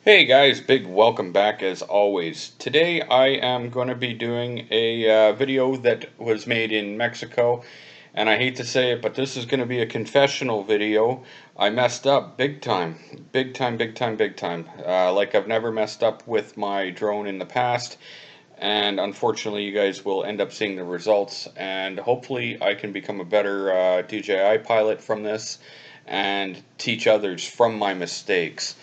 Hey guys, big welcome back as always. Today I am going to be doing a video that was made in Mexico, and I hate to say it, but this is going to be a confessional video. I messed up big time, big time, big time, big time. Like I've never messed up with my drone in the past, and unfortunately you guys will end up seeing the results, and hopefully I can become a better DJI pilot from this and teach others from my mistakes.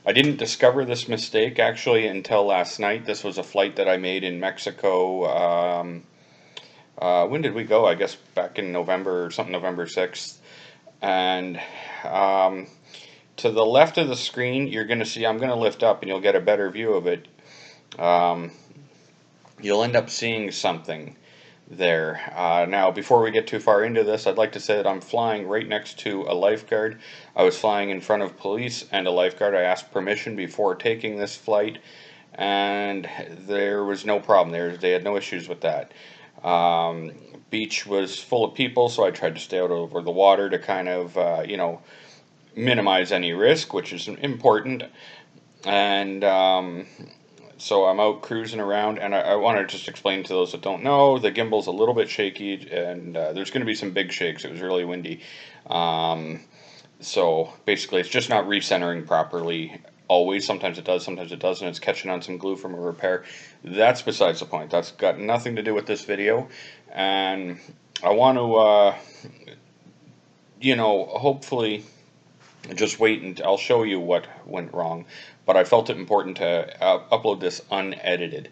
I didn't discover this mistake actually until last night. This was a flight that I made in Mexico. When did we go? I guess back in November or something, November 6th. And um, to the left of the screen, you're going to see, I'm going to lift up and you'll get a better view of it. Um, you'll end up seeing something there. Now, before we get too far into this, I'd like to say that I'm flying right next to a lifeguard. I was flying in front of police and a lifeguard. I asked permission before taking this flight, and there was no problem. They had no issues with that. Um, Beach was full of people, so I tried to stay out over the water to kind of, minimize any risk, which is important. And so I'm out cruising around, and I want to just explain to those that don't know, the gimbal's a little bit shaky, and there's going to be some big shakes. It was really windy. Um, so basically, it's just not recentering properly always. Sometimes it does, sometimes it doesn't. It's catching on some glue from a repair. That's besides the point. That's got nothing to do with this video. And I want to, hopefully just wait and I'll show you what went wrong. But I felt it important to upload this unedited.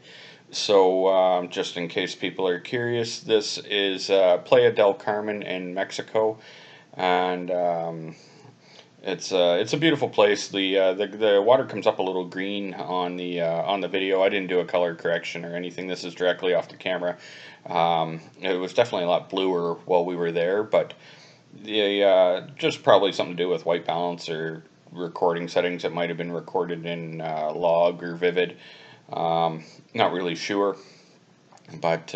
So just in case people are curious, this is Playa del Carmen in Mexico, and it's a beautiful place. The water comes up a little green on the video. I didn't do a color correction or anything. This is directly off the camera. It was definitely a lot bluer while we were there, but just probably something to do with white balance or recording settings. It might have been recorded in log or vivid. Not really sure, but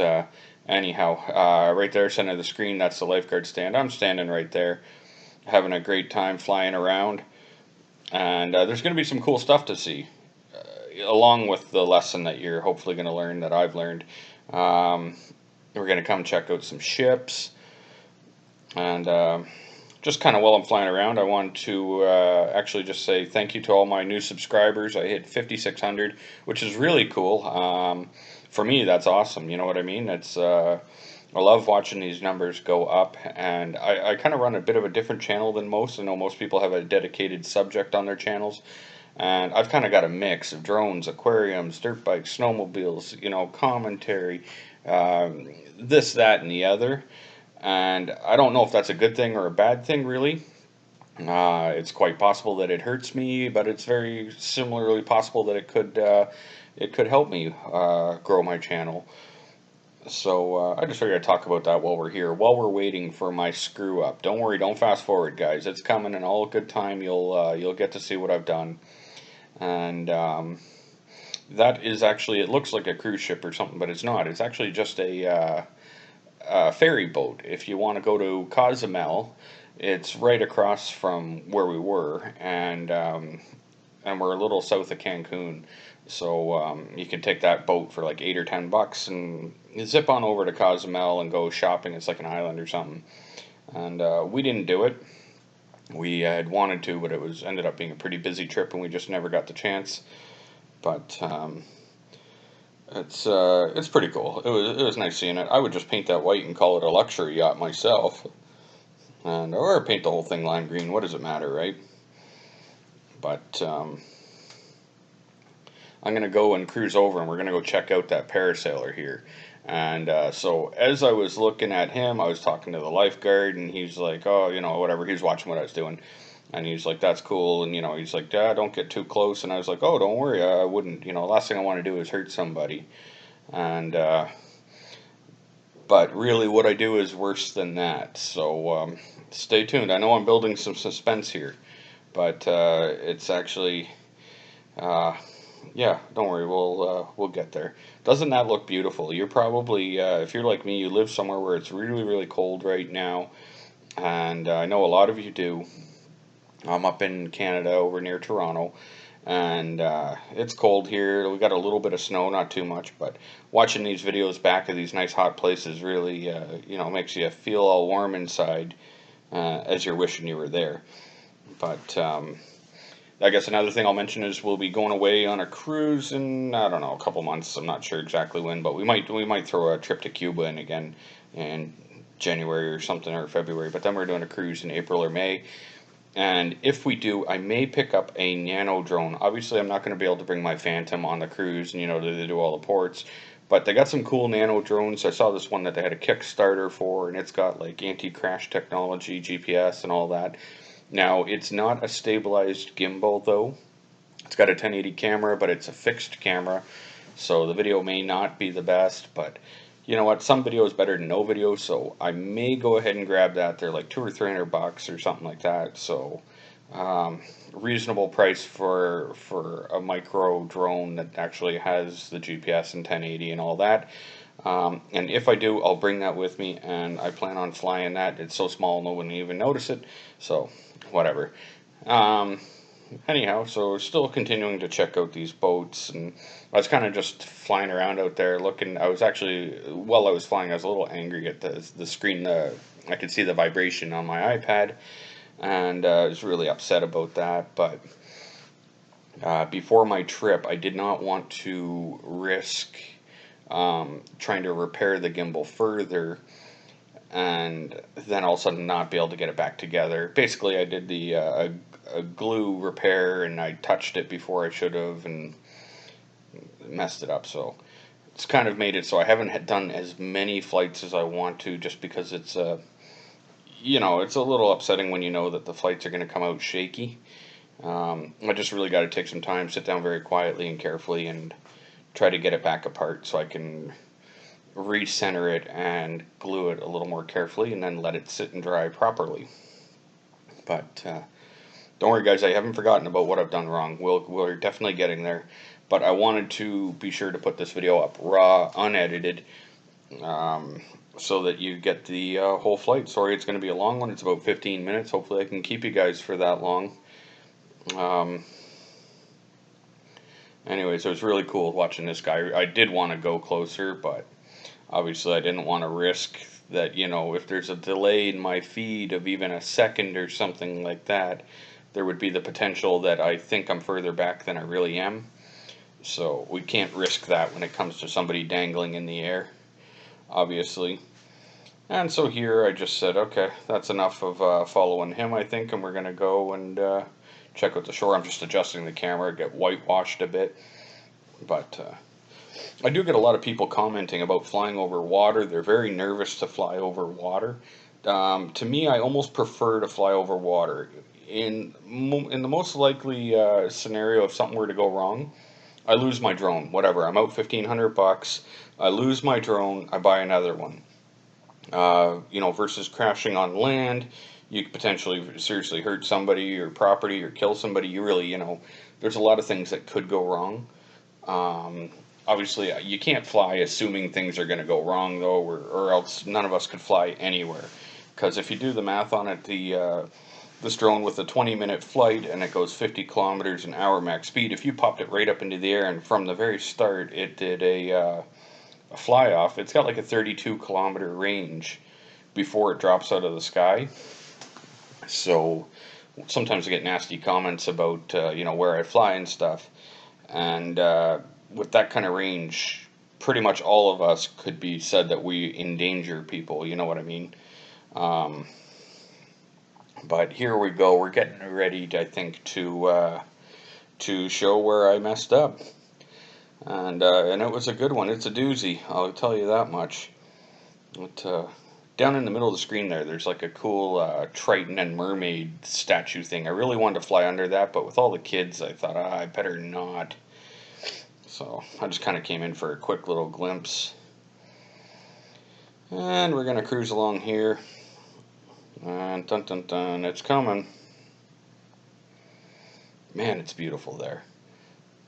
anyhow, right there, center of the screen, that's the lifeguard stand. I'm standing right there, having a great time flying around, and there's going to be some cool stuff to see, along with the lesson that you're hopefully going to learn that I've learned. We're going to come check out some ships. And just kind of while I'm flying around, I want to actually just say thank you to all my new subscribers. I hit 5,600, which is really cool. For me, that's awesome. You know what I mean? I love watching these numbers go up, and I kind of run a bit of a different channel than most. I know most people have a dedicated subject on their channels, and I've kind of got a mix of drones, aquariums, dirt bikes, snowmobiles, commentary, this, that, and the other. And I don't know if that's a good thing or a bad thing, really. It's quite possible that it hurts me, but it's very similarly possible that it could help me grow my channel. So I just figured I'd talk about that while we're here, while we're waiting for my screw up. Don't worry, don't fast forward, guys. It's coming in all good time. You'll get to see what I've done, and that is actually, it looks like a cruise ship or something, but it's not. It's actually just a ferry boat. If you want to go to Cozumel, it's right across from where we were, and we're a little south of Cancun. So you can take that boat for like $8 or $10 and zip on over to Cozumel and go shopping. It's like an island or something. And we didn't do it. We had wanted to, but it was ended up being a pretty busy trip, and we just never got the chance. But it's pretty cool. It was nice seeing it. I would just paint that white and call it a luxury yacht myself, and or paint the whole thing lime green. What does it matter, right? But I'm gonna go and cruise over, and we're gonna go check out that parasailer here. And so as I was looking at him, I was talking to the lifeguard, and he's like, "Oh, whatever." He was watching what I was doing, and he's like, "That's cool." And he's like, "Don't get too close." And I was like, "Oh, don't worry, I wouldn't. Last thing I want to do is hurt somebody." And but really, what I do is worse than that. So stay tuned. I know I'm building some suspense here, but it's actually, yeah. Don't worry, we'll get there. Doesn't that look beautiful? You're probably, if you're like me, you live somewhere where it's really really cold right now, and I know a lot of you do. I'm up in Canada, over near Toronto, and it's cold here. We got a little bit of snow, not too much, but watching these videos back of these nice hot places really, makes you feel all warm inside, as you're wishing you were there. But I guess another thing I'll mention is we'll be going away on a cruise in, I don't know, a couple months. I'm not sure exactly when, but we might throw a trip to Cuba in again in January or something, or February. But then we're doing a cruise in April or May. And if we do, I may pick up a nano drone. Obviously, I'm not going to be able to bring my Phantom on the cruise, and to do all the ports. But they got some cool nano drones. I saw this one that they had a Kickstarter for, and it's got like anti-crash technology, GPS, and all that. Now, it's not a stabilized gimbal though. It's got a 1080 camera, but it's a fixed camera, so the video may not be the best, but you know what, some video is better than no video, so I may go ahead and grab that. They're like $200 or $300 or something like that, so reasonable price for a micro drone that actually has the GPS and 1080 and all that. And if I do, I'll bring that with me, and I plan on flying that. It's so small no one will even notice it, so whatever. Anyhow, so still continuing to check out these boats, and I was kind of just flying around out there looking. I was actually, while I was flying, I was a little angry at the screen. I could see the vibration on my iPad, and I was really upset about that. But before my trip, I did not want to risk trying to repair the gimbal further, and then all of a sudden not be able to get it back together. Basically, I did the a glue repair, and I touched it before I should have, and messed it up. So it's kind of made it so I haven't done as many flights as I want to, just because it's it's a little upsetting when you know that the flights are going to come out shaky. I just really got to take some time, sit down very quietly and carefully, and try to get it back apart so I can recenter it and glue it a little more carefully, and then let it sit and dry properly. But don't worry, guys, I haven't forgotten about what I've done wrong. We're definitely getting there. But I wanted to be sure to put this video up raw, unedited, so that you get the whole flight. Sorry, it's going to be a long one. It's about 15 minutes. Hopefully I can keep you guys for that long. Anyways, it was really cool watching this guy. I did want to go closer, but obviously I didn't want to risk that, if there's a delay in my feed of even a second or something like that, there would be the potential that I think I'm further back than I really am. So we can't risk that when it comes to somebody dangling in the air, obviously. And so here I just said, okay, that's enough of following him, I think, and we're going to go and check out the shore. I'm just adjusting the camera, get whitewashed a bit. But I do get a lot of people commenting about flying over water. They're very nervous to fly over water. To me, I almost prefer to fly over water. In the most likely scenario, if something were to go wrong, I lose my drone. Whatever, I'm out $1,500. I lose my drone. I buy another one. Versus crashing on land, you could potentially seriously hurt somebody or property or kill somebody. You really, there's a lot of things that could go wrong. Obviously, you can't fly assuming things are going to go wrong, though, or else none of us could fly anywhere. Because if you do the math on it, this drone with a 20-minute flight, and it goes 50 kilometers an hour max speed, if you popped it right up into the air, and from the very start it did a fly-off, it's got like a 32-kilometer range before it drops out of the sky. So sometimes I get nasty comments about where I fly and stuff, and with that kind of range, pretty much all of us could be said that we endanger people, you know what I mean? But here we go, we're getting ready, I think, to show where I messed up. And it was a good one. It's a doozy, I'll tell you that much. But, down in the middle of the screen there's like a cool Triton and mermaid statue thing. I really wanted to fly under that, but with all the kids, I thought, I better not. So I just kind of came in for a quick little glimpse. And we're going to cruise along here. And dun dun dun, it's coming. Man, it's beautiful there.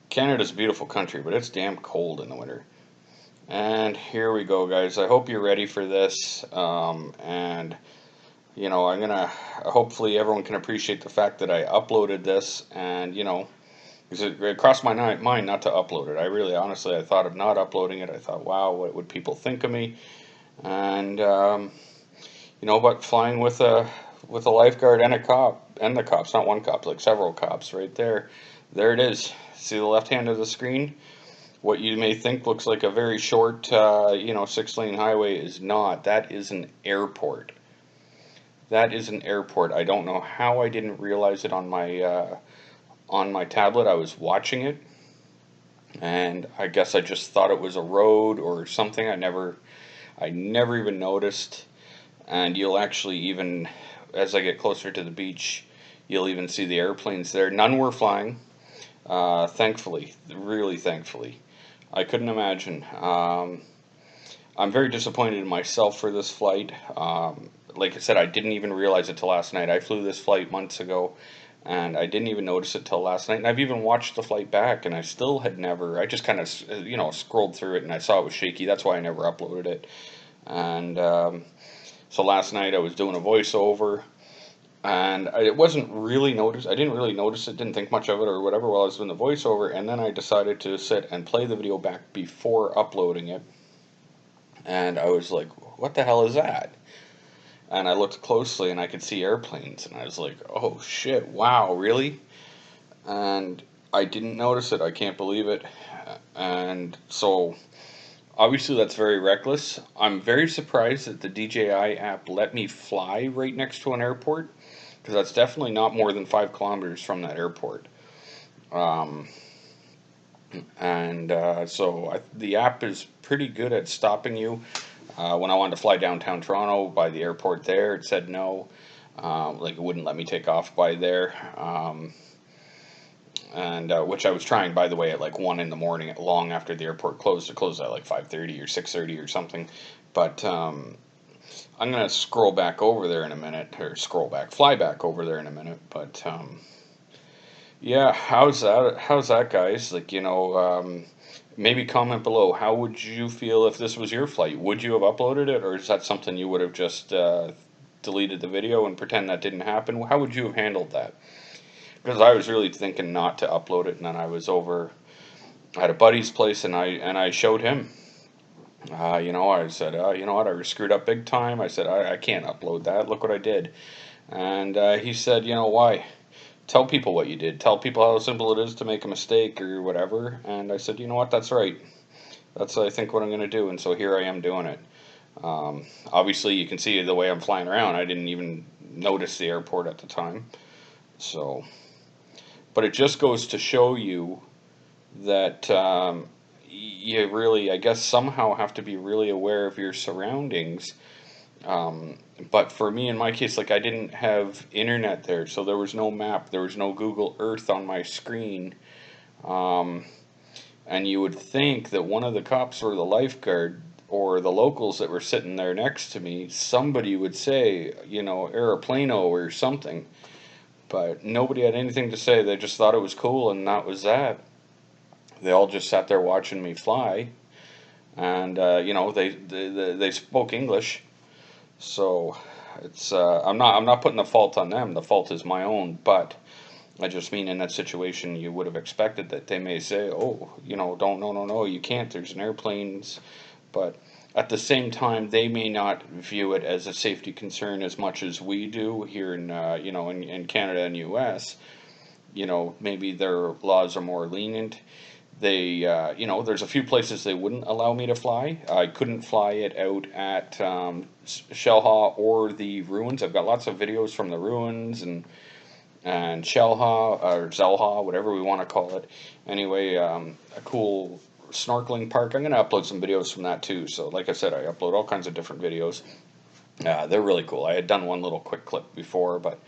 Canada's a beautiful country, but it's damn cold in the winter. And here we go, guys. I hope you're ready for this. And I'm gonna, hopefully everyone can appreciate the fact that I uploaded this, and Because it crossed my mind not to upload it. I really, honestly, I thought of not uploading it. I thought, wow, what would people think of me? And but flying with a lifeguard and a cop, and the cops, not one cop, like several cops, right there. There it is. See the left hand of the screen? What you may think looks like a very short, 6-lane highway is not. That is an airport. That is an airport. I don't know how I didn't realize it on my tablet. I was watching it, and I guess I just thought it was a road or something. I never even noticed. And you'll actually even, as I get closer to the beach, you'll even see the airplanes there. None were flying, thankfully, really thankfully. I couldn't imagine. I'm very disappointed in myself for this flight. Like I said, I didn't even realize it till last night. I flew this flight months ago, and I didn't even notice it till last night. And I've even watched the flight back, and I still had never. I just kind of, scrolled through it, and I saw it was shaky. That's why I never uploaded it. And so last night I was doing a voiceover, and it wasn't really noticed. I didn't really notice it. Didn't think much of it or whatever while I was doing the voiceover. And then I decided to sit and play the video back before uploading it. And I was like, "What the hell is that?" And I looked closely and I could see airplanes, and I was like, oh shit, wow, really? And I didn't notice it. I can't believe it. And so obviously that's very reckless. I'm very surprised that the DJI app let me fly right next to an airport, because that's definitely not more than 5 kilometers from that airport. Um, and the app is pretty good at stopping you. When I wanted to fly downtown Toronto by the airport there, it said no. Like it wouldn't let me take off by there. And which I was trying, by the way, at like 1 in the morning, long after the airport closed. It closed at like 5:30 or 6:30 or something. But I'm gonna scroll back over there in a minute, or fly back over there in a minute. But yeah, how's that? How's that, guys? Like, maybe comment below. How would you feel if this was your flight? Would you have uploaded it, or is that something you would have just deleted the video and pretend that didn't happen? How would you have handled that? Because I was really thinking not to upload it, and then I was over at a buddy's place, and I showed him. I said, you know what, I screwed up big time. I said, I can't upload that. Look what I did. And he said, why? Tell people what you did. Tell people how simple it is to make a mistake or whatever. And I said, you know what, that's right. That's, I think, what I'm going to do. And so here I am doing it. Obviously, you can see the way I'm flying around. I didn't even notice the airport at the time. So, but it just goes to show you that you really, I guess, somehow have to be really aware of your surroundings. But for me, in my case, like, I didn't have internet there, so there was no map, there was no Google Earth on my screen. And you would think that one of the cops or the lifeguard or the locals that were sitting there next to me, somebody would say, aeroplano or something. But nobody had anything to say. They just thought it was cool, and that was that. They all just sat there watching me fly, and they spoke English. So it's I'm not putting the fault on them. The fault is my own. But I just mean, in that situation, you would have expected that they may say, "Oh, don't, no, you can't. There's an airplanes," but at the same time, they may not view it as a safety concern as much as we do here in in Canada and U.S. Maybe their laws are more lenient. They, there's a few places they wouldn't allow me to fly. I couldn't fly it out at Shellhaw or the ruins. I've got lots of videos from the ruins and Shellhaw or Zelha, whatever we want to call it. Anyway, a cool snorkeling park. I'm going to upload some videos from that too. So like I said, I upload all kinds of different videos. They're really cool. I had done one little quick clip before, but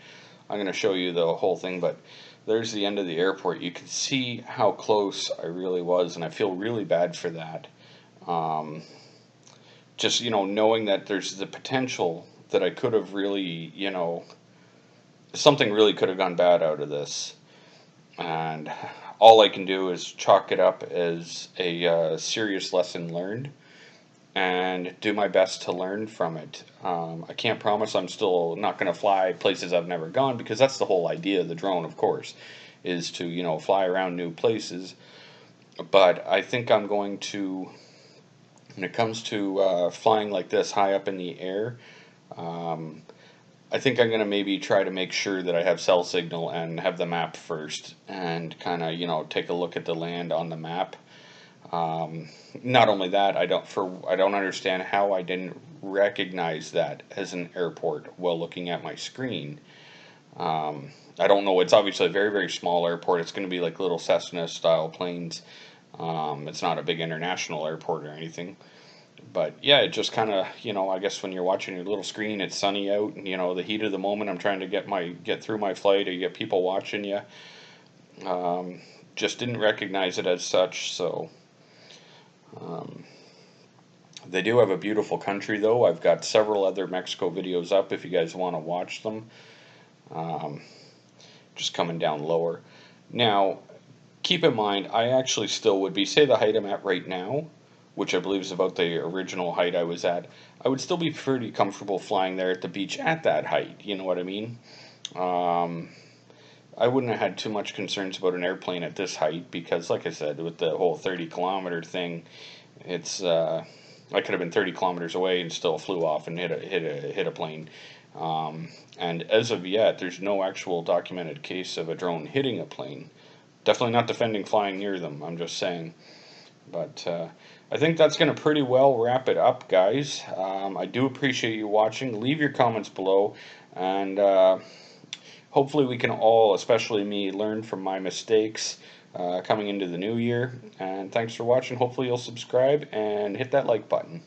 I'm going to show you the whole thing. But there's the end of the airport. You can see how close I really was, and I feel really bad for that. Just, knowing that there's the potential that I could have really, something really could have gone bad out of this. And all I can do is chalk it up as a serious lesson learned and do my best to learn from it. I can't promise I'm still not going to fly places I've never gone, because that's the whole idea of the drone, of course, is to, you know, fly around new places. But I think I'm going to, when it comes to flying like this high up in the air, um, I think I'm going to maybe try to make sure that I have cell signal and have the map first, and kind of, you know, take a look at the land on the map. Um, Not only that, I don't understand how I didn't recognize that as an airport while looking at my screen. I don't know. It's obviously a very, very small airport. It's going to be like little Cessna style planes. It's not a big international airport or anything. But yeah, it just kind of, you know, I guess when you're watching your little screen, it's sunny out, and you know, the heat of the moment, I'm trying to get through my flight, or you get people watching you. Um, just didn't recognize it as such. So um, they do have a beautiful country, though. I've got several other Mexico videos up if you guys want to watch them. Um, just coming down lower. Now, keep in mind, I actually still would be, say the height I'm at right now, which I believe is about the original height I was at, I would still be pretty comfortable flying there at the beach at that height, you know what I mean? Um, I wouldn't have had too much concerns about an airplane at this height, because like I said, with the whole 30-kilometer thing, it's I could have been 30 kilometers away and still flew off and hit a plane. And as of yet, there's no actual documented case of a drone hitting a plane. Definitely not defending flying near them, I'm just saying. But I think that's going to pretty well wrap it up, guys. I do appreciate you watching. Leave your comments below, and hopefully we can all, especially me, learn from my mistakes coming into the new year. And thanks for watching. Hopefully you'll subscribe and hit that like button.